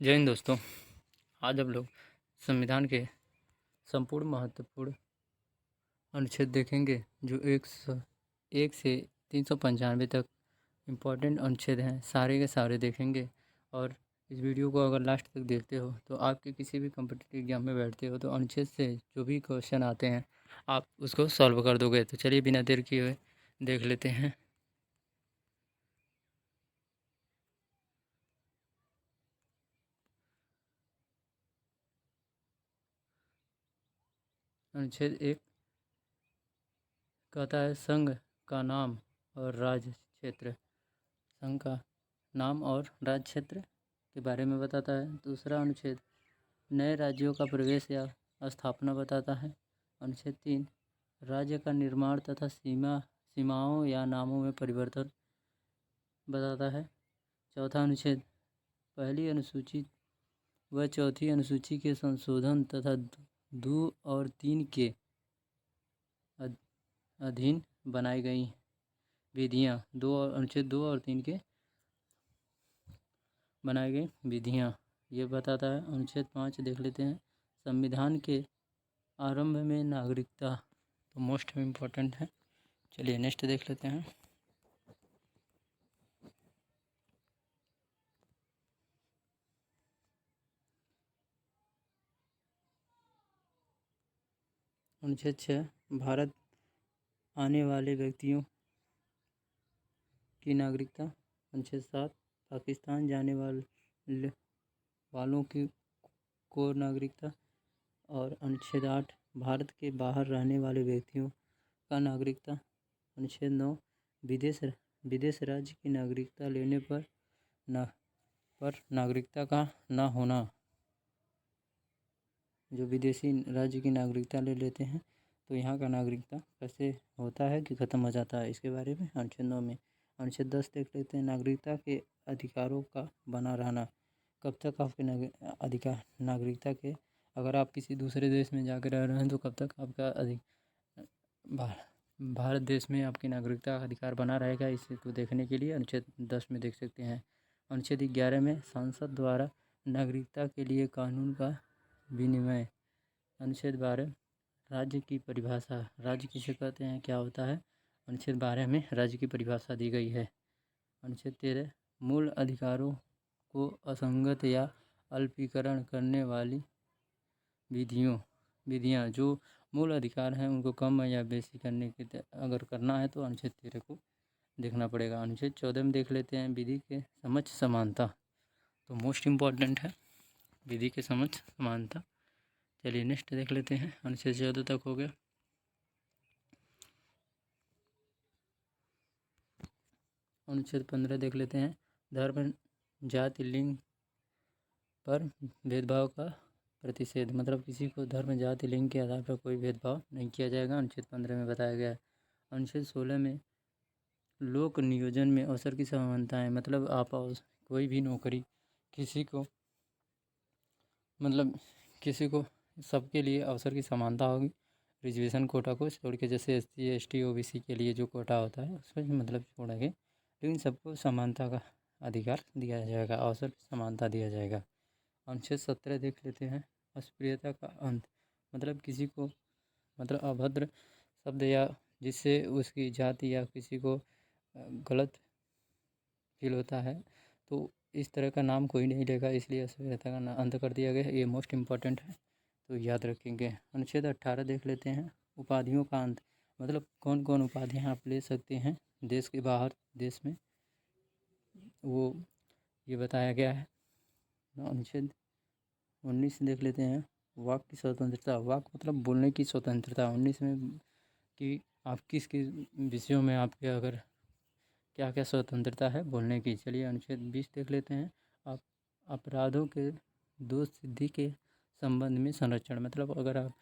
जय हिंद दोस्तों। आज हम लोग संविधान के संपूर्ण महत्वपूर्ण अनुच्छेद देखेंगे जो एक से 395 तक इम्पोर्टेंट अनुच्छेद हैं। सारे के सारे देखेंगे और इस वीडियो को अगर लास्ट तक देखते हो तो आपके किसी भी कॉम्पिटिटिव एग्जाम में बैठते हो तो अनुच्छेद से जो भी क्वेश्चन आते हैं आप उसको सॉल्व कर दोगे। तो चलिए बिना देर किए हुए देख लेते हैं। अनुच्छेद 1 कहता है संघ का नाम और राज्य क्षेत्र। संघ का नाम और राज्य क्षेत्र के बारे में बताता है। दूसरा अनुच्छेद नए राज्यों का प्रवेश या स्थापना बताता है। अनुच्छेद 3 राज्य का निर्माण तथा सीमाओं या नामों में परिवर्तन बताता है। चौथा अनुच्छेद पहली अनुसूची व चौथी अनुसूची के संशोधन तथा 2 और 3 के अधीन बनाई गई विधियाँ। अनुच्छेद 2 और 3 के बनाई गई विधियाँ ये बताता है। अनुच्छेद 5 देख लेते हैं। संविधान के आरंभ में नागरिकता तो मोस्ट इम्पोर्टेंट है। चलिए नेक्स्ट देख लेते हैं। अनुच्छेद 6 भारत आने वाले व्यक्तियों की नागरिकता। अनुच्छेद 7 पाकिस्तान जाने वालों की को नागरिकता। और अनुच्छेद 8 भारत के बाहर रहने वाले व्यक्तियों का नागरिकता। अनुच्छेद 9 विदेश राज्य की नागरिकता लेने पर नागरिकता का ना होना। जो विदेशी राज्य की नागरिकता ले लेते हैं तो यहाँ का नागरिकता कैसे होता है कि ख़त्म हो जाता है, इसके बारे में अनुच्छेद 9 में। अनुच्छेद 10 देख लेते हैं। नागरिकता के अधिकारों का बना रहना। कब तक आपके अधिकार नागरिकता के, अगर आप किसी दूसरे देश में जाकर रह रहे हैं तो कब तक आपका भारत देश में आपकी नागरिकता का अधिकार बना रहेगा, इसको देखने के लिए अनुच्छेद 10 में देख सकते हैं। अनुच्छेद 11 में संसद द्वारा नागरिकता के लिए कानून का विनिमय। अनुच्छेद 12 राज्य की परिभाषा। राज्य किसे कहते हैं, क्या होता है, अनुच्छेद 12 में राज्य की परिभाषा दी गई है। अनुच्छेद 13 मूल अधिकारों को असंगत या अल्पीकरण करने वाली विधियाँ। जो मूल अधिकार हैं उनको कम या बेसी करने के अगर करना है तो अनुच्छेद 13 को देखना पड़ेगा। अनुच्छेद 14 में देख लेते हैं। विधि के समक्ष समानता तो मोस्ट इम्पॉर्टेंट है, विधि के समक्ष समानता। चलिए नेक्स्ट देख लेते हैं। अनुच्छेद 14 तक हो गया। अनुच्छेद 15 देख लेते हैं। धर्म जाति लिंग पर भेदभाव का प्रतिषेध, मतलब किसी को धर्म जाति लिंग के आधार पर कोई भेदभाव नहीं किया जाएगा, अनुच्छेद 15 में बताया गया है। अनुच्छेद 16 में लोक नियोजन में अवसर की समानताएं, मतलब आप कोई भी नौकरी किसी को सबके लिए अवसर की समानता होगी। रिजर्वेशन कोटा को छोड़ के, जैसे SC ST OBC के लिए जो कोटा होता है उसको मतलब छोड़ेंगे, लेकिन सबको समानता का अधिकार दिया जाएगा, अवसर की समानता दिया जाएगा। अनुच्छेद 17 देख लेते हैं। अस्पृश्यता का अंत, मतलब किसी को अभद्र शब्द या जिससे उसकी जाति या किसी को गलत फील होता है तो इस तरह का नाम कोई नहीं लेगा, इसलिए अस्पृश्यता का अंत कर दिया गया है। ये मोस्ट इम्पॉर्टेंट है तो याद रखेंगे। अनुच्छेद 18 देख लेते हैं। उपाधियों का अंत, मतलब कौन कौन उपाधियाँ आप ले सकते हैं देश के बाहर देश में, वो ये बताया गया है। अनुच्छेद 19 देख लेते हैं। वाक की स्वतंत्रता, वाक मतलब बोलने की स्वतंत्रता। 19 में कि आप किस विषयों में आपके अगर क्या क्या स्वतंत्रता है बोलने की। चलिए अनुच्छेद 20 देख लेते हैं। आप अपराधों के दोष सिद्धि के संबंध में संरक्षण, मतलब अगर आप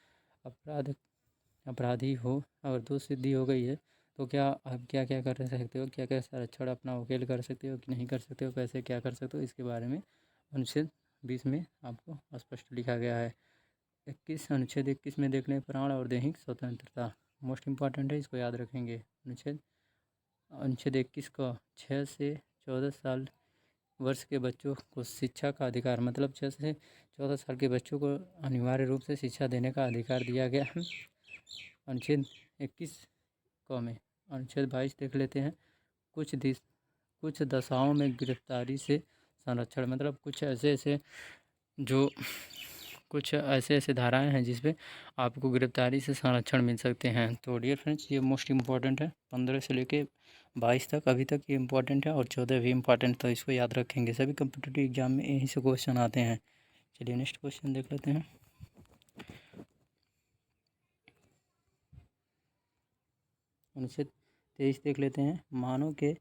अपराधी हो, अगर दोष सिद्धि हो गई है तो क्या आप क्या क्या कर सकते हो, क्या क्या संरक्षण अपना वकील कर सकते हो कि नहीं कर सकते हो, कैसे क्या कर सकते हो, इसके बारे में अनुच्छेद 20 में आपको स्पष्ट लिखा गया है। अनुच्छेद 21 में देख लें। प्राण और दैहिक स्वतंत्रता मोस्ट इम्पॉर्टेंट है, इसको याद रखेंगे। अनुच्छेद 21 को 6 से 14 साल वर्ष के बच्चों को शिक्षा का अधिकार, मतलब 6 से 14 साल के बच्चों को अनिवार्य रूप से शिक्षा देने का अधिकार दिया गया है। अनुच्छेद 21 क में अनुच्छेद 22 देख लेते हैं। कुछ दशाओं में गिरफ्तारी से संरक्षण, मतलब कुछ ऐसे धाराएं हैं जिसपे आपको गिरफ्तारी से संरक्षण मिल सकते हैं। तो डियर फ्रेंड्स, ये मोस्ट इम्पॉर्टेंट है। 15 से लेके 22 तक अभी तक ये इम्पॉर्टेंट है और 14 भी इम्पॉर्टेंट, तो इसको याद रखेंगे। सभी कम्पिटिटिव एग्जाम में यहीं से क्वेश्चन आते हैं। चलिए नेक्स्ट क्वेश्चन देख लेते हैं। अनुच्छेद 23 देख लेते हैं। मानव के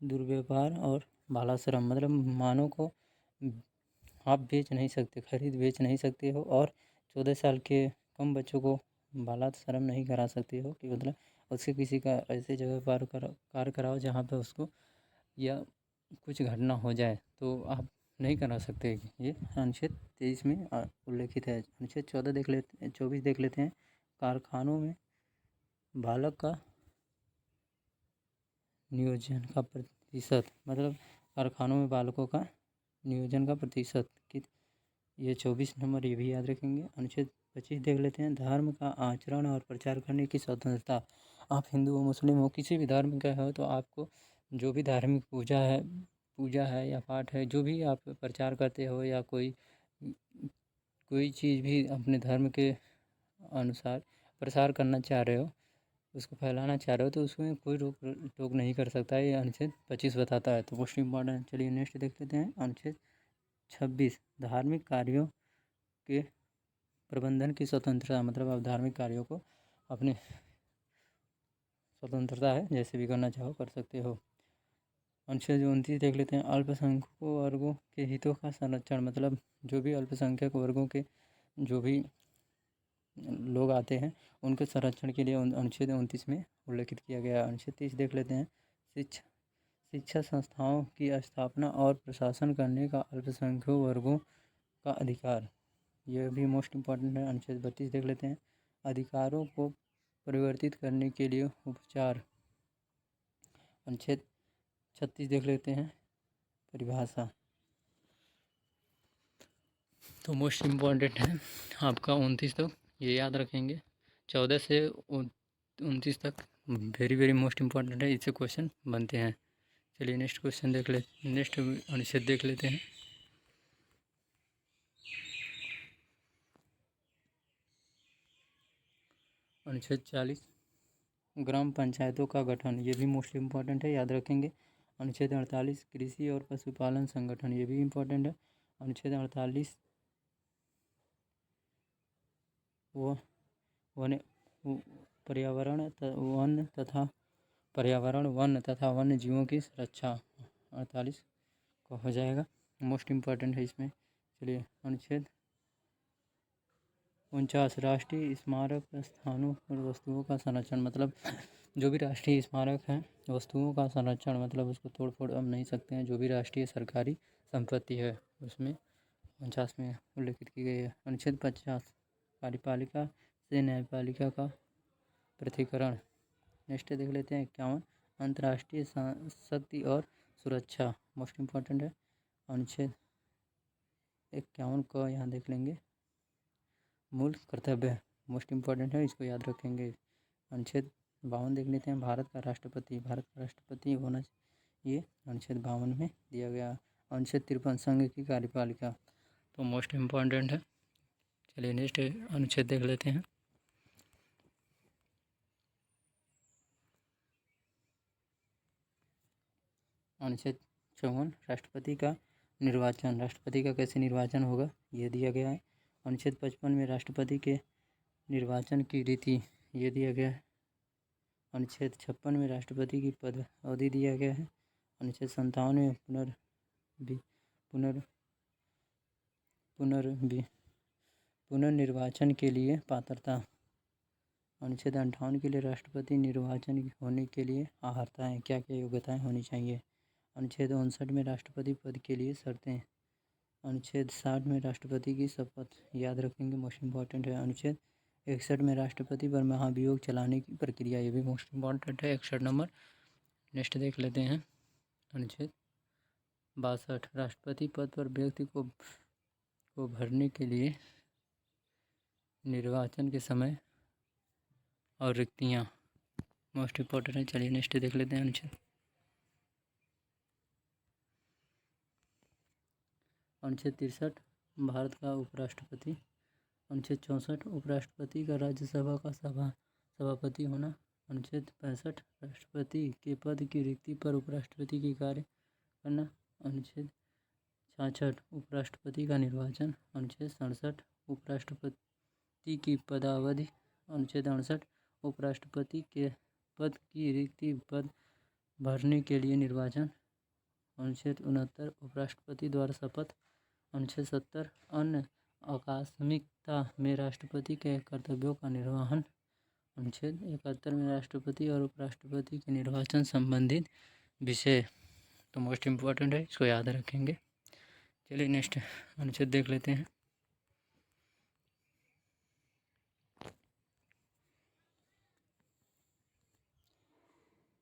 दुर्व्यवहार और बालाश्रम, मतलब मानव को आप बेच नहीं सकते, बेच नहीं सकते हो, और 14 साल के कम बच्चों को बालाश्रम नहीं करा सकते हो, कि मतलब उससे किसी का ऐसे जगह कार्य कराओ जहाँ पे उसको या कुछ घटना हो जाए तो आप नहीं करा सकते। ये अनुच्छेद 23 में उल्लेखित है। अनुच्छेद 24 देख लेते हैं। कारखानों में बालक का नियोजन का प्रतिशत, मतलब कारखानों में बालकों का नियोजन का प्रतिशत की, ये 24 नंबर, ये भी याद रखेंगे। अनुच्छेद 25 देख लेते हैं। धर्म का आचरण और प्रचार करने की स्वतंत्रता। आप हिंदू हो, मुस्लिम हो, किसी भी धर्म का हो, तो आपको जो भी धार्मिक पूजा है या पाठ है, जो भी आप प्रचार करते हो या कोई चीज़ भी अपने धर्म के अनुसार प्रसार करना चाह रहे हो, उसको फैलाना चाह रहे हो, तो उसमें कोई रोक टोक नहीं कर सकता है। ये अनुच्छेद 25 बताता है। तो मोस्ट इम्पॉर्टेंट। चलिए नेक्स्ट देख लेते हैं। अनुच्छेद 26 धार्मिक कार्यों के प्रबंधन की स्वतंत्रता, मतलब आप धार्मिक कार्यों को अपने स्वतंत्रता है, जैसे भी करना चाहो कर सकते हो। अनुच्छेद 29 देख लेते हैं। अल्पसंख्यक वर्गों के हितों का संरक्षण, मतलब जो भी अल्पसंख्यक वर्गों के जो भी लोग आते हैं उनके संरक्षण के लिए अनुच्छेद 29 में उल्लेखित किया गया है। अनुच्छेद 30 देख लेते हैं। शिक्षा संस्थाओं की स्थापना और प्रशासन करने का अल्पसंख्यक वर्गों का अधिकार, यह भी मोस्ट इम्पॉर्टेंट है। अनुच्छेद 32 देख लेते हैं। अधिकारों को परिवर्तित करने के लिए उपचार। अनुच्छेद 36 देख लेते हैं। परिभाषा, तो मोस्ट इम्पॉर्टेंट है आपका 29 तक, ये याद रखेंगे। 14 से 29 तक वेरी वेरी मोस्ट इम्पॉर्टेंट है, इससे क्वेश्चन बनते हैं। चलिए नेक्स्ट क्वेश्चन नेक्स्ट अनुच्छेद देख लेते हैं। अनुच्छेद 40 ग्राम पंचायतों का गठन, ये भी मोस्ट इम्पॉर्टेंट है, याद रखेंगे। अनुच्छेद 48 कृषि और पशुपालन संगठन, ये भी इम्पॉर्टेंट है। अनुच्छेद 48 पर्यावरण वन तथा वन्य जीवों की सुरक्षा, 48 का हो जाएगा, मोस्ट इम्पॉर्टेंट है इसमें। चलिए अनुच्छेद 49 राष्ट्रीय स्मारक स्थानों और वस्तुओं का संरक्षण, मतलब जो भी राष्ट्रीय स्मारक हैं, वस्तुओं का संरक्षण, मतलब उसको तोड़ फोड़ हम नहीं सकते हैं। जो भी राष्ट्रीय सरकारी संपत्ति है उसमें 49 में उल्लेखित की गई है। अनुच्छेद 50 कार्यपालिका से न्यायपालिका का पृथक्करण। नेक्स्ट देख लेते हैं 51 अंतर्राष्ट्रीय शक्ति और सुरक्षा, मोस्ट इम्पॉर्टेंट है। अनुच्छेद 51 का यहाँ देख लेंगे। मूल कर्तव्य, मोस्ट इम्पॉर्टेंट है, इसको याद रखेंगे। अनुच्छेद 52 देख लेते हैं। भारत का राष्ट्रपति होना ये अनुच्छेद 52 में दिया गया। अनुच्छेद 53 संघ की कार्यपालिका, तो मोस्ट इम्पॉर्टेंट है। चलिए नेक्स्ट अनुच्छेद देख लेते हैं। अनुच्छेद 54 राष्ट्रपति का निर्वाचन, राष्ट्रपति का कैसे निर्वाचन होगा ये दिया गया है। अनुच्छेद 55 में राष्ट्रपति के निर्वाचन की रीति, ये दिया गया है। अनुच्छेद 56 में राष्ट्रपति की पद अवधि दिया गया है। अनुच्छेद 57 में पुनर्निर्वाचन के लिए पात्रता। अनुच्छेद 58 के लिए राष्ट्रपति निर्वाचन होने के लिए अर्हताएँ, क्या क्या योग्यताएँ होनी चाहिए। अनुच्छेद 59 में राष्ट्रपति पद के लिए शर्तें। अनुच्छेद 60 में राष्ट्रपति की शपथ, याद रखेंगे, मोस्ट इम्पॉर्टेंट है। अनुच्छेद 61 में राष्ट्रपति पर महाभियोग चलाने की प्रक्रिया, ये भी मोस्ट इम्पॉर्टेंट है, 61 नंबर। नेक्स्ट देख लेते हैं अनुच्छेद 62 राष्ट्रपति पद पर व्यक्ति को भरने के लिए निर्वाचन के समय और रिक्तियाँ मोस्ट इम्पोर्टेंट है। चलिए नेक्स्ट देख लेते हैं अनुच्छेद 63 भारत का उपराष्ट्रपति। अनुच्छेद 64 उपराष्ट्रपति का राज्यसभा का सभापति होना। अनुच्छेद 65 राष्ट्रपति के पद की रिक्ति पर उपराष्ट्रपति की कार्य करना। अनुच्छेद 66 उपराष्ट्रपति का निर्वाचन। अनुच्छेद 67 उपराष्ट्रपति की पदावधि। अनुच्छेद 68 उपराष्ट्रपति के पद की रिक्ति पद भरने के लिए निर्वाचन। अनुच्छेद 69 उपराष्ट्रपति द्वारा शपथ। अनुच्छेद 70 अन्य आकस्मिकता में राष्ट्रपति के कर्तव्यों का निर्वहन। अनुच्छेद 71 में राष्ट्रपति और उपराष्ट्रपति के निर्वाचन संबंधित विषय तो मोस्ट इम्पोर्टेंट है, इसको याद रखेंगे। चलिए नेक्स्ट अनुच्छेद देख लेते हैं।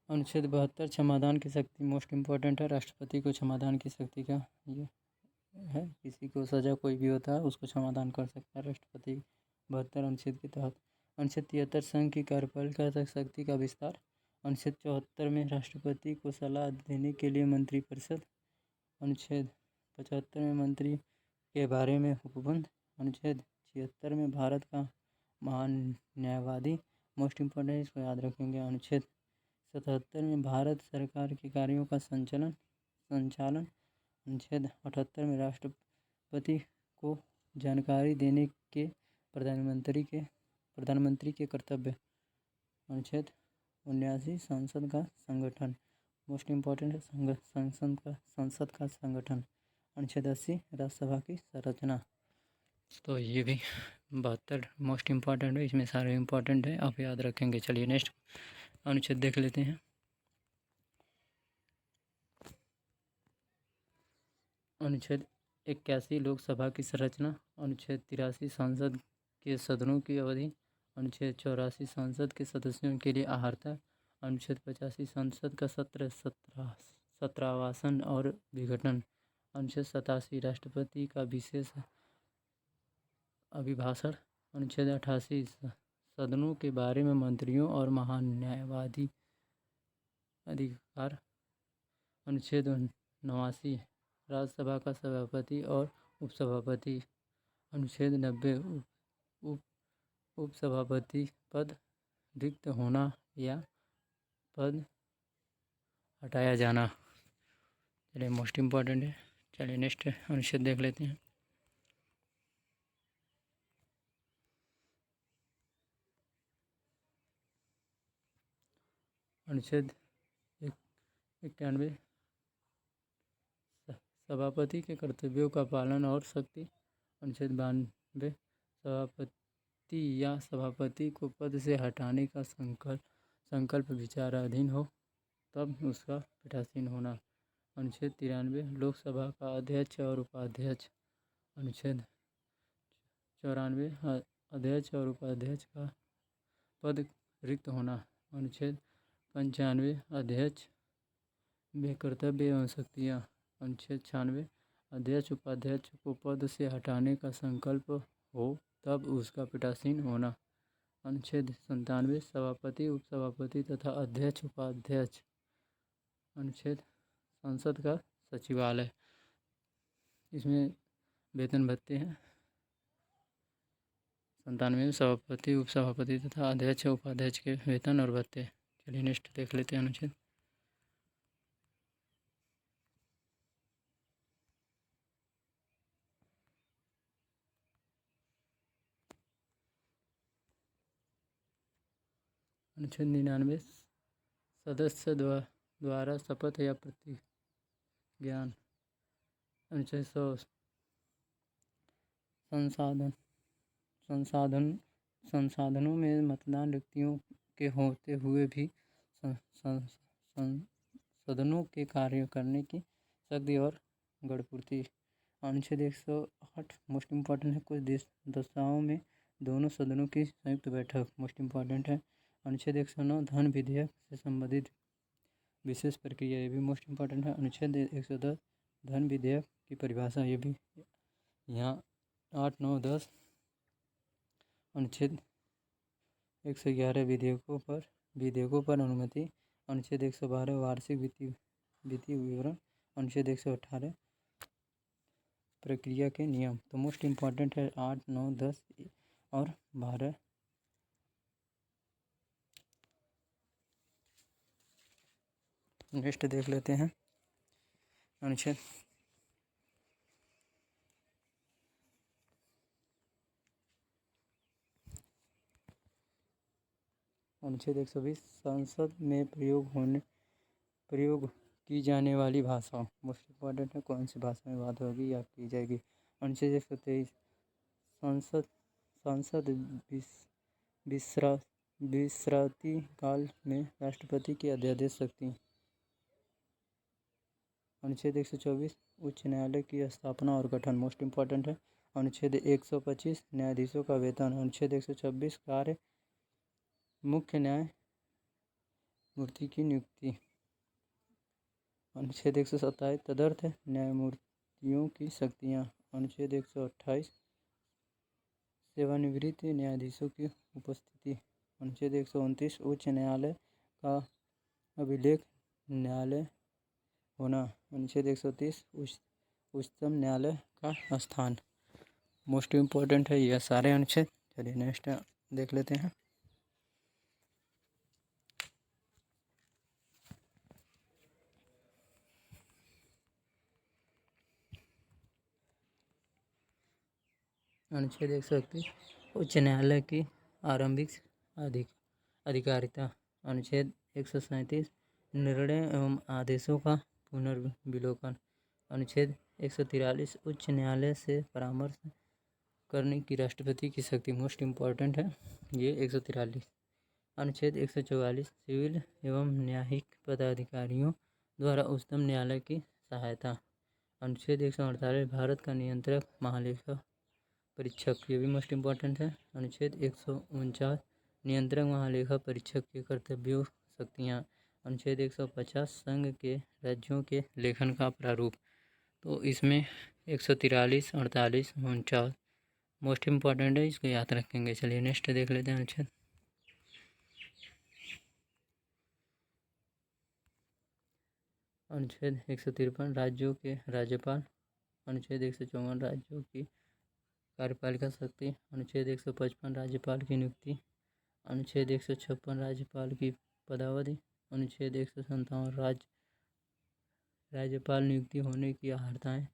अनुच्छेद 72 क्षमादान की शक्ति मोस्ट इम्पोर्टेंट है। राष्ट्रपति को क्षमादान की शक्ति का ये है, किसी को सजा कोई भी होता है उसको क्षमादान कर सकता है राष्ट्रपति 72 अनुच्छेद के तहत। अनुच्छेद 73 संघ की कार्यपालिका तक शक्ति का विस्तार। अनुच्छेद 74 में राष्ट्रपति को सलाह देने के लिए मंत्रिपरिषद। अनुच्छेद 75 में मंत्री के बारे में उपबंध। अनुच्छेद 76 में भारत का महान न्यायवादी मोस्ट इम्पोर्टेंट, इसको याद रखेंगे। अनुच्छेद 77 में भारत सरकार के कार्यों का संचालन। अनुच्छेद 78 में राष्ट्रपति को जानकारी देने के प्रधानमंत्री के कर्तव्य। अनुच्छेद 79 संसद का संगठन मोस्ट इम्पोर्टेंट है, संसद का संगठन। अनुच्छेद 80 राज्यसभा की संरचना। तो ये भी 72 मोस्ट इम्पोर्टेंट है, इसमें सारे इम्पोर्टेंट है, आप याद रखेंगे। चलिए नेक्स्ट अनुच्छेद देख लेते हैं। अनुच्छेद 81 लोकसभा की संरचना। अनुच्छेद 83 संसद के सदनों की अवधि। अनुच्छेद 84 संसद के सदस्यों के लिए अहर्ता। अनुच्छेद 85 संसद का सत्रावसान और विघटन। अनुच्छेद 87 राष्ट्रपति का विशेष अभिभाषण। अनुच्छेद 88 सदनों के बारे में मंत्रियों और महान न्यायवादी अधिकार। अनुच्छेद 89 राज्यसभा का सभापति और उपसभापति। अनुच्छेद 90 उपसभापति पद रिक्त होना या पद हटाया जाना। चलिए मोस्ट इम्पोर्टेंट है। चलिए नेक्स्ट अनुच्छेद देख लेते हैं। अनुच्छेद 91 सभापति के कर्तव्यों का पालन और शक्ति। अनुच्छेद 92 सभापति या सभापति को पद से हटाने का संकल्प विचाराधीन हो तब उसका पीठासीन होना। अनुच्छेद 93 लोकसभा का अध्यक्ष और उपाध्यक्ष। अनुच्छेद 94 अध्यक्ष और उपाध्यक्ष का पद रिक्त होना। अनुच्छेद 95 अध्यक्ष बेकर्तव्य एवं शक्तियाँ। अनुच्छेद 96 अध्यक्ष उपाध्यक्ष को पद से हटाने का संकल्प हो तब उसका पीठासीन होना। अनुच्छेद 97 सभापति उपसभापति तथा अध्यक्ष उपाध्यक्ष। अनुच्छेद संसद का सचिवालय, इसमें वेतन भत्ते हैं। 97 सभापति उपसभापति तथा अध्यक्ष उपाध्यक्ष के वेतन और भत्ते। चलिए नेक्स्ट देख लेते हैं अनुच्छेद। अनुच्छेद 99 सदस्य द्वारा शपथ या प्रतिज्ञान। अनुच्छेद 100 संसाधनों में मतदान रिक्तियों के होते हुए भी सदनों के कार्य करने की शक्ति और गणपूर्ति। अनुच्छेद 108 मोस्ट इम्पॉर्टेंट है, कुछ दशाओं में दोनों सदनों की संयुक्त बैठक मोस्ट इम्पॉर्टेंट है। अनुच्छेद 109 धन विधेयक से संबंधित विशेष प्रक्रिया, ये भी मोस्ट इम्पॉर्टेंट है। अनुच्छेद 110 धन विधेयक की परिभाषा ये भी यहाँ 8, 9, 10 अनुच्छेद 111 विधेयकों पर अनुमति, अनुच्छेद 112 वार्षिक वित्तीय विवरण, अनुच्छेद 118 प्रक्रिया के नियम। तो मोस्ट इम्पॉर्टेंट है 8, 9, 10 और 12। नेक्स्ट देख लेते हैं अनुच्छेद 120 संसद में प्रयोग की जाने वाली भाषाओं। मोस्ट इम्पॉर्टेंट है कौन सी भाषा में बात होगी या की जाएगी। अनुच्छेद 123 संसद विश्रांति काल में राष्ट्रपति की अध्यादेश शक्ति। अनुच्छेद 124 उच्च न्यायालय की स्थापना और गठन। मोस्ट इम्पॉर्टेंट है। अनुच्छेद 125 न्यायाधीशों का वेतन। अनुच्छेद 126 कार्य मुख्य न्यायमूर्ति की नियुक्ति। अनुच्छेद 127 तदर्थ न्यायमूर्तियों की शक्तियाँ। अनुच्छेद 128 सेवानिवृत्त न्यायाधीशों की उपस्थिति। अनुच्छेद 129 उच्च न्यायालय का अभिलेख न्यायालय होना। अनुच्छेद 130 उच्चतम न्यायालय का स्थान। मोस्ट इम्पोर्टेंट है यह सारे अनुच्छेद। चलिए नेक्स्ट देख लेते हैं। अनुच्छेद 131 उच्च न्यायालय की आरंभिक अधिकारिता। अनुच्छेद 137 निर्णय एवं आदेशों का पुनर्विलोकन। अनुच्छेद 143 उच्च न्यायालय से परामर्श करने की राष्ट्रपति की शक्ति। मोस्ट इम्पॉर्टेंट है ये 143। अनुच्छेद 144 सिविल एवं न्यायिक पदाधिकारियों द्वारा उच्चतम न्यायालय की सहायता। अनुच्छेद 148 भारत का नियंत्रक महालेखा परीक्षक, ये भी मोस्ट इम्पॉर्टेंट है। अनुच्छेद 149 नियंत्रक महालेखा परीक्षक के कर्तव्यों शक्तियाँ। अनुच्छेद 150 संघ के राज्यों के लेखन का प्रारूप। तो इसमें 143, 48, 49 मोस्ट इम्पॉर्टेंट है, इसको याद रखेंगे। चलिए नेक्स्ट देख लेते हैं अनुच्छेद। अनुच्छेद 153 राज्यों के राज्यपाल। अनुच्छेद 154 राज्यों की कार्यपालिका शक्ति। अनुच्छेद 155 राज्यपाल की नियुक्ति। अनुच्छेद 156 राज्यपाल की पदावधि। अनुच्छेद 157 राज्यपाल नियुक्ति होने की अर्हताएँ।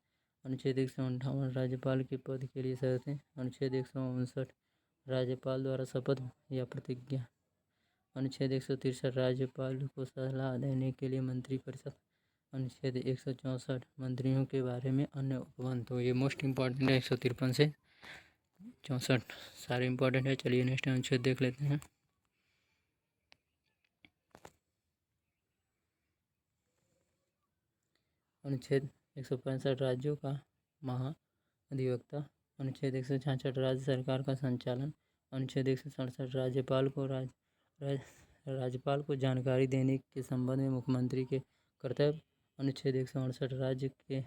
अनुच्छेद 158 राज्यपाल के पद के लिए शर्तें। अनुच्छेद 159 राज्यपाल द्वारा शपथ या प्रतिज्ञा। अनुच्छेद 163 राज्यपाल को सलाह देने के लिए मंत्रिपरिषद। अनुच्छेद 164 मंत्रियों के बारे में अन्य उपबंध। तो ये मोस्ट इम्पॉर्टेंट है 153 से 64 सारे इम्पॉर्टेंट है। चलिए नेक्स्ट अनुच्छेद देख लेते हैं। अनुच्छेद 165 राज्यों का महाधिवक्ता। अनुच्छेद 166 राज्य सरकार का संचालन। अनुच्छेद 167 राज्यपाल को जानकारी देने के संबंध में मुख्यमंत्री के कर्तव्य। अनुच्छेद 168 राज्य के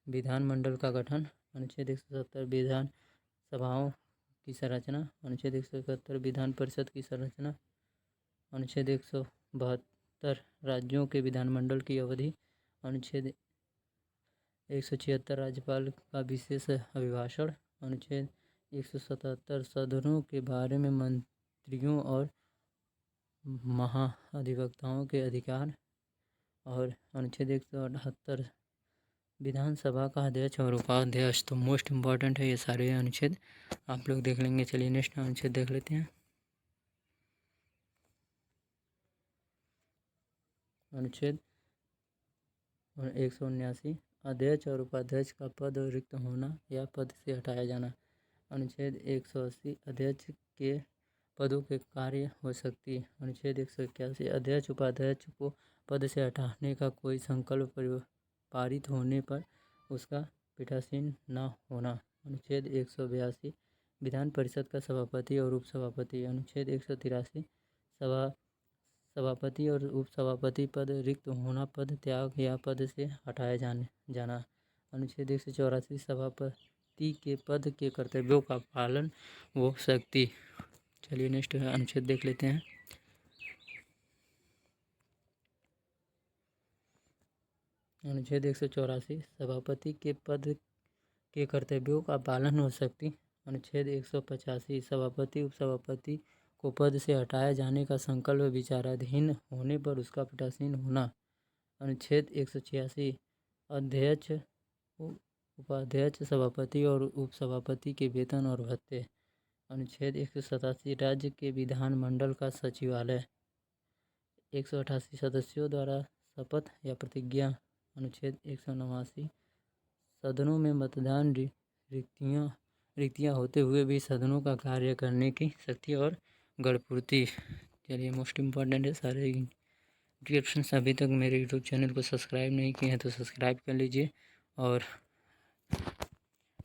विधानमंडल का गठन। अनुच्छेद 170 विधान सभाओं की संरचना। अनुच्छेद 171 विधान परिषद की संरचना। अनुच्छेद 172 राज्यों के विधानमंडल की अवधि। अनुच्छेद 176 राज्यपाल का विशेष अभिभाषण। अनुच्छेद 177 सदनों के बारे में मंत्रियों और महाधिवक्ताओं के अधिकार। और अनुच्छेद 178 विधानसभा का अध्यक्ष और उपाध्यक्ष। तो मोस्ट इम्पॉर्टेंट है ये सारे अनुच्छेद, आप लोग देख लेंगे। चलिए नेक्स्ट अनुच्छेद देख लेते हैं। अनुच्छेद 179 अध्यक्ष और उपाध्यक्ष का पद रिक्त होना या पद से हटाया जाना। अनुच्छेद 180 अध्यक्ष के पदों के कार्य हो सकती। अनुच्छेद 181 अध्यक्ष उपाध्यक्ष को पद से हटाने का कोई संकल्प पारित होने पर उसका पीठासीन न होना। अनुच्छेद 182 विधान परिषद का सभापति और उपसभापति। अनुच्छेद 183 सभापति और उपसभापति पद रिक्त होना, पद त्याग या पद से हटाया जाना। अनुच्छेद 184 सभापति के पद के कर्तव्यों का पालन व शक्ति। चलिए नेक्स्ट अनुच्छेद देख लेते हैं। अनुच्छेद 184 सभापति के पद के कर्तव्यों का पालन हो शक्ति। अनुच्छेद 185 सभापति उपसभापति को पद से हटाया जाने का संकल्प विचाराधीन होने पर उसका पीठासीन होना। अनुच्छेद 186 अध्यक्ष उपाध्यक्ष सभापति और उपसभापति के वेतन और भत्ते। अनुच्छेद 187 राज्य के विधानमंडल का सचिवालय। 188 सदस्यों द्वारा शपथ या प्रतिज्ञा। अनुच्छेद 189 सदनों में मतदान रिक्तियाँ होते हुए भी सदनों का कार्य करने की शक्ति और गढ़पूर्ति। चलिए मोस्ट इम्पॉर्टेंट है सारे डिस्क्रिप्शंस। अभी तक मेरे यूट्यूब चैनल को सब्सक्राइब नहीं किए हैं तो सब्सक्राइब कर लीजिए और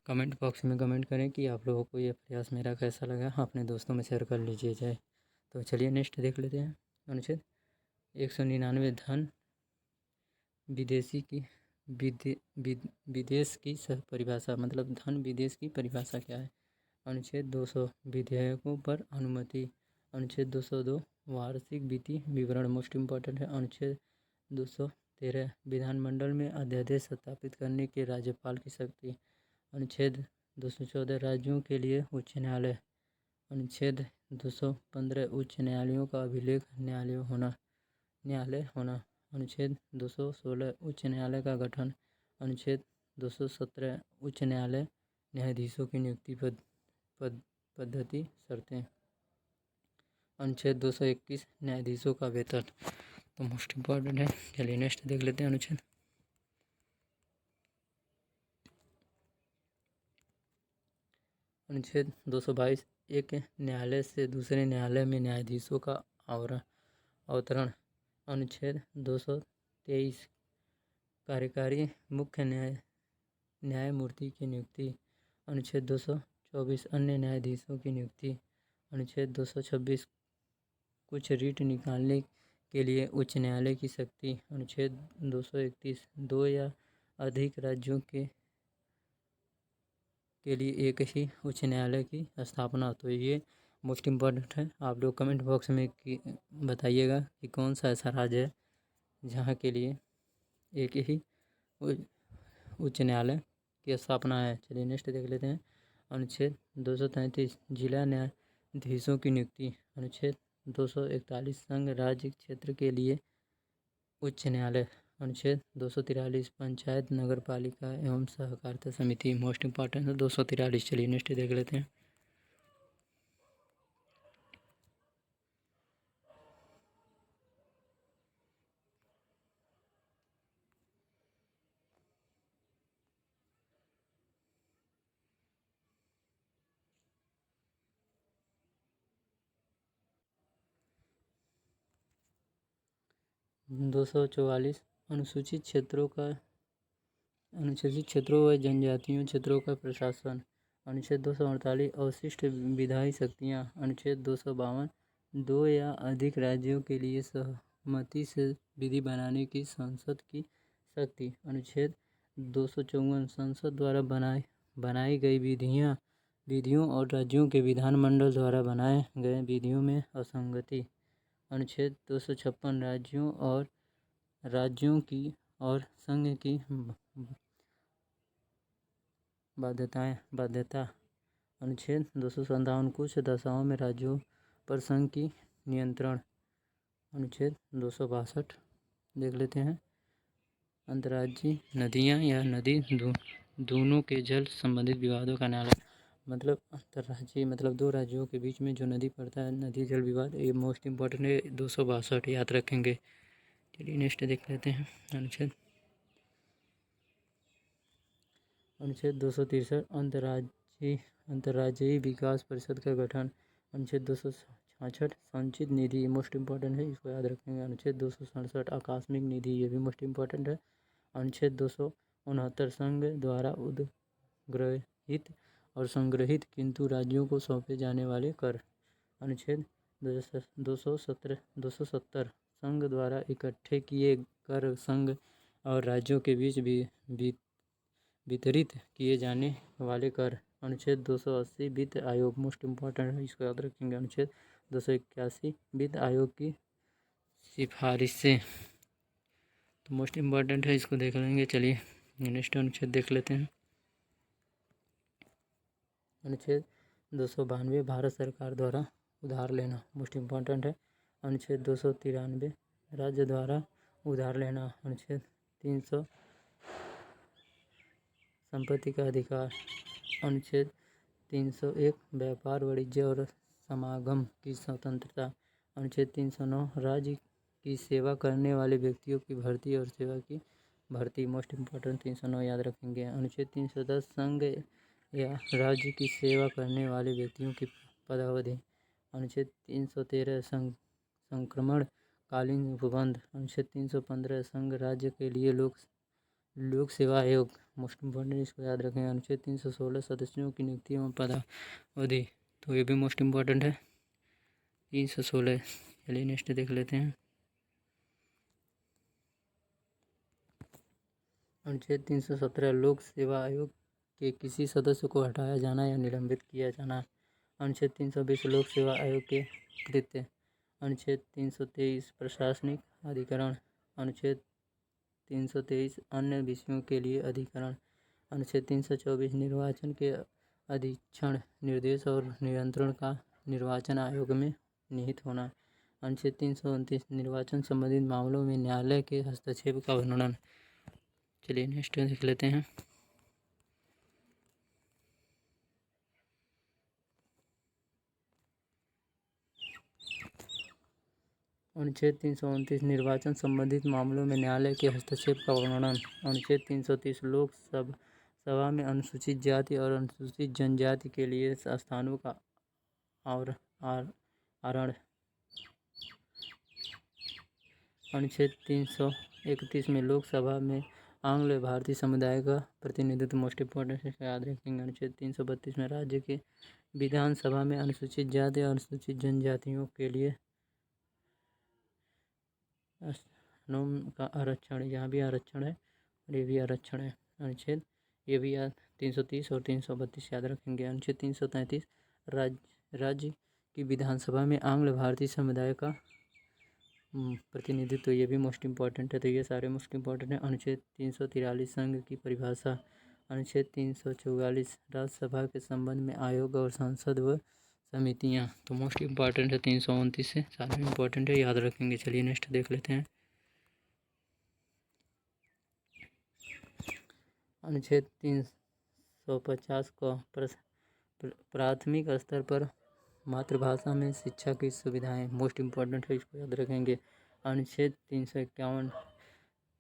कमेंट बॉक्स में कमेंट करें कि आप लोगों को ये प्रयास मेरा कैसा लगा, अपने दोस्तों में शेयर कर लीजिए जाए। तो चलिए नेक्स्ट देख लेते हैं। अनुच्छेद 199 धन विदेश की परिभाषा, मतलब धन विदेश की परिभाषा क्या है। अनुच्छेद 200 विधेयकों पर अनुमति। अनुच्छेद 202 वार्षिक वित्तीय विवरण मोस्ट इम्पॉर्टेंट है। अनुच्छेद 213 विधानमंडल में अध्यादेश स्थापित करने के राज्यपाल की शक्ति। अनुच्छेद 214 राज्यों के लिए उच्च न्यायालय। अनुच्छेद 215 उच्च न्यायालयों का अभिलेख न्यायालय होना। अनुच्छेद 216 उच्च न्यायालय का गठन। अनुच्छेद 217 उच्च न्यायालय न्यायाधीशों की नियुक्ति पद्धति शर्तें। अनुच्छेद 221 न्यायाधीशों का वेतन। तो मोस्ट इम्पॉर्टेंट है। चलिए नेक्स्ट देख लेते हैं अनुच्छेद 222 एक न्यायालय से दूसरे न्यायालय में न्यायाधीशों का अवतरण। अनुच्छेद 223 कार्यकारी मुख्य न्यायमूर्ति की नियुक्ति। अनुच्छेद 224 अन्य न्यायाधीशों की नियुक्ति। अनुच्छेद 226 कुछ रीट निकालने के लिए उच्च न्यायालय की शक्ति। अनुच्छेद 231 दो या अधिक राज्यों के लिए एक ही उच्च न्यायालय की स्थापना। तो ये मोस्ट इम्पॉर्टेंट है। आप लोग कमेंट बॉक्स में बताइएगा कि कौन सा ऐसा राज्य है जहाँ के लिए एक ही उच्च न्यायालय की स्थापना है। चलिए नेक्स्ट देख लेते हैं। अनुच्छेद 233 जिला न्यायाधीशों की नियुक्ति। अनुच्छेद 241 संघ राज्य क्षेत्र के लिए उच्च न्यायालय। अनुच्छेद 243 पंचायत नगर पालिका एवं सहकारिता समिति मोस्ट इम्पॉर्टेंट है 243। चलिए नेक्स्ट देख लेते हैं। दो 244 अनुसूचित क्षेत्रों व जनजातीय क्षेत्रों का प्रशासन। अनुच्छेद 248 अवशिष्ट विधायी शक्तियाँ। अनुच्छेद 252 दो या अधिक राज्यों के लिए सहमति से विधि बनाने की संसद की शक्ति। अनुच्छेद 254 संसद द्वारा बनाई गई विधियों और राज्यों के विधानमंडल द्वारा बनाए गए विधियों में असंगति। अनुच्छेद 256 राज्यों की और संघ की बाध्यता। अनुच्छेद 257 कुछ दशाओं में राज्यों पर संघ की नियंत्रण। अनुच्छेद 262 देख लेते हैं। अंतर्राज्यीय नदियाँ या नदी दोनों के जल संबंधित विवादों का न्यायालय। मतलब अंतर्राज्यीय मतलब दो राज्यों के बीच में जो नदी पड़ता है, नदी जल विवाद, ये मोस्ट इम्पॉर्टेंट है। 262 याद रखेंगे। चलिए नेक्स्ट देख लेते हैं। अनुच्छेद 263 अंतर्राज्यीय विकास परिषद का गठन। अनुच्छेद 266 संचित निधि मोस्ट इम्पॉर्टेंट है, इसको याद रखेंगे। अनुच्छेद 267 आकस्मिक निधि, ये भी मोस्ट इम्पॉर्टेंट है। अनुच्छेद 269 संघ द्वारा उद्ग्रहित और संग्रहित किंतु राज्यों को सौंपे जाने वाले कर। अनुच्छेद 270 संघ द्वारा इकट्ठे किए कर संघ और राज्यों के बीच भी वितरित किए जाने वाले कर। अनुच्छेद 280 वित्त आयोग मोस्ट इम्पॉर्टेंट है, इसको याद रखेंगे। अनुच्छेद 281 वित्त आयोग की सिफारिशें तो मोस्ट इम्पॉर्टेंट है, इसको देख लेंगे। चलिए नेक्स्ट अनुच्छेद देख लेते हैं। अनुच्छेद 292 भारत सरकार द्वारा उधार लेना मोस्ट इम्पॉर्टेंट है। अनुच्छेद 293 राज्य द्वारा उधार लेना। अनुच्छेद 300 संपत्ति का अधिकार। अनुच्छेद 301 व्यापार वाणिज्य और समागम की स्वतंत्रता। अनुच्छेद 309 राज्य की सेवा करने वाले व्यक्तियों की भर्ती और सेवा की भर्ती मोस्ट इम्पॉर्टेंट 309 याद रखेंगे। अनुच्छेद 310 संघ या राज्य की सेवा करने वाले व्यक्तियों की पदावधि। अनुच्छेद 313 संक्रमण कालीन उपबंध। अनुच्छेद 315 संघ राज्य के लिए लोक सेवा आयोग मोस्ट इम्पॉर्टेंट, इसको याद रखें। अनुच्छेद 316 सदस्यों की नियुक्ति एवं पदावधि, तो ये भी मोस्ट इम्पॉर्टेंट है 316। चलिए नेक्स्ट देख लेते हैं। अनुच्छेद 317 लोक सेवा आयोग के किसी सदस्य को हटाया जाना या निलंबित किया जाना। अनुच्छेद 320 लोक सेवा आयोग के कृत्य। अनुच्छेद 323 प्रशासनिक अधिकरण। अनुच्छेद 323 अन्य विषयों के लिए अधिकरण। अनुच्छेद 324 निर्वाचन के अधीक्षण निर्देश और नियंत्रण का निर्वाचन आयोग में निहित होना। अनुच्छेद 329 निर्वाचन संबंधित मामलों में न्यायालय के हस्तक्षेप का वर्णन। चलिए नेक्स्ट देख लेते हैं। अनुच्छेद 329 निर्वाचन संबंधित मामलों में न्यायालय के हस्तक्षेप का वर्णन। अनुच्छेद 330 लोक सभा में अनुसूचित जाति और अनुसूचित जनजाति के लिए स्थानों का आरक्षण। अनुच्छेद 331 में लोकसभा में आंग्ल भारतीय समुदाय का प्रतिनिधित्व मोस्ट इम्पॉर्टेंट है, याद रखेंगे। अनुच्छेद 332 में राज्य के विधानसभा में अनुसूचित जाति और अनुसूचित जनजातियों के लिए स्थानों का आरक्षण, यहाँ भी आरक्षण है और ये भी आरक्षण है। अनुच्छेद ये भी 330 और 332 याद रखेंगे। अनुच्छेद 333 राज्य की विधानसभा में आंग्ल भारतीय समुदाय का प्रतिनिधित्व, ये भी मोस्ट इम्पॉर्टेंट है, तो ये सारे मोस्ट इम्पॉर्टेंट है। अनुच्छेद 343 संघ की परिभाषा। अनुच्छेद 344 राज्यसभा के संबंध में आयोग और संसद व समितियाँ, तो मोस्ट इम्पॉर्टेंट है 329 से सारे इम्पॉर्टेंट है, याद रखेंगे। चलिए नेक्स्ट देख लेते हैं। अनुच्छेद 350 को प्राथमिक स्तर पर मातृभाषा में शिक्षा की सुविधाएं मोस्ट इम्पॉर्टेंट है, इसको याद रखेंगे। अनुच्छेद 351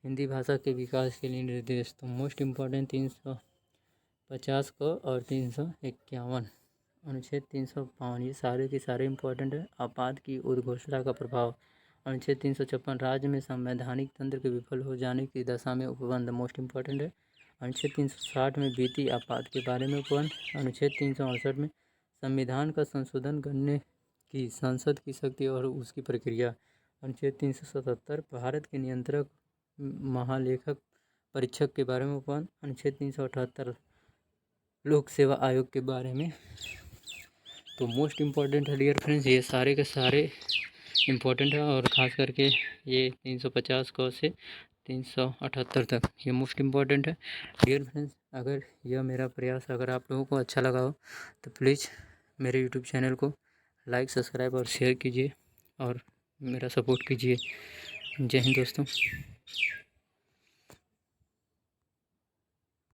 हिंदी भाषा के विकास के लिए निर्देश, तो मोस्ट इम्पॉर्टेंट 350 को और 351। अनुच्छेद 352 ये सारे के सारे इम्पॉर्टेंट है। आपात की उद्घोषणा का प्रभाव। अनुच्छेद 356 राज्य में संवैधानिक तंत्र के विफल हो जाने की दशा में उपबंध मोस्ट इम्पॉर्टेंट है। अनुच्छेद 360 में वित्तीय आपात के बारे में उपबंध। अनुच्छेद 368 में संविधान का संशोधन करने की संसद की शक्ति और उसकी प्रक्रिया। अनुच्छेद 377 भारत के नियंत्रक महालेखक परीक्षक के बारे में उपबंध। अनुच्छेद 378 लोक सेवा आयोग के बारे में, तो मोस्ट इम्पॉर्टेंट है डियर फ्रेंड्स, ये सारे के सारे इम्पोर्टेंट है और ख़ास करके ये 350 को से 378 तक ये मोस्ट इम्पॉर्टेंट है डियर फ्रेंड्स। अगर यह मेरा प्रयास अगर आप लोगों को अच्छा लगा हो तो प्लीज़ मेरे यूट्यूब चैनल को लाइक, सब्सक्राइब और शेयर कीजिए और मेरा सपोर्ट कीजिए। जय हिंद दोस्तों।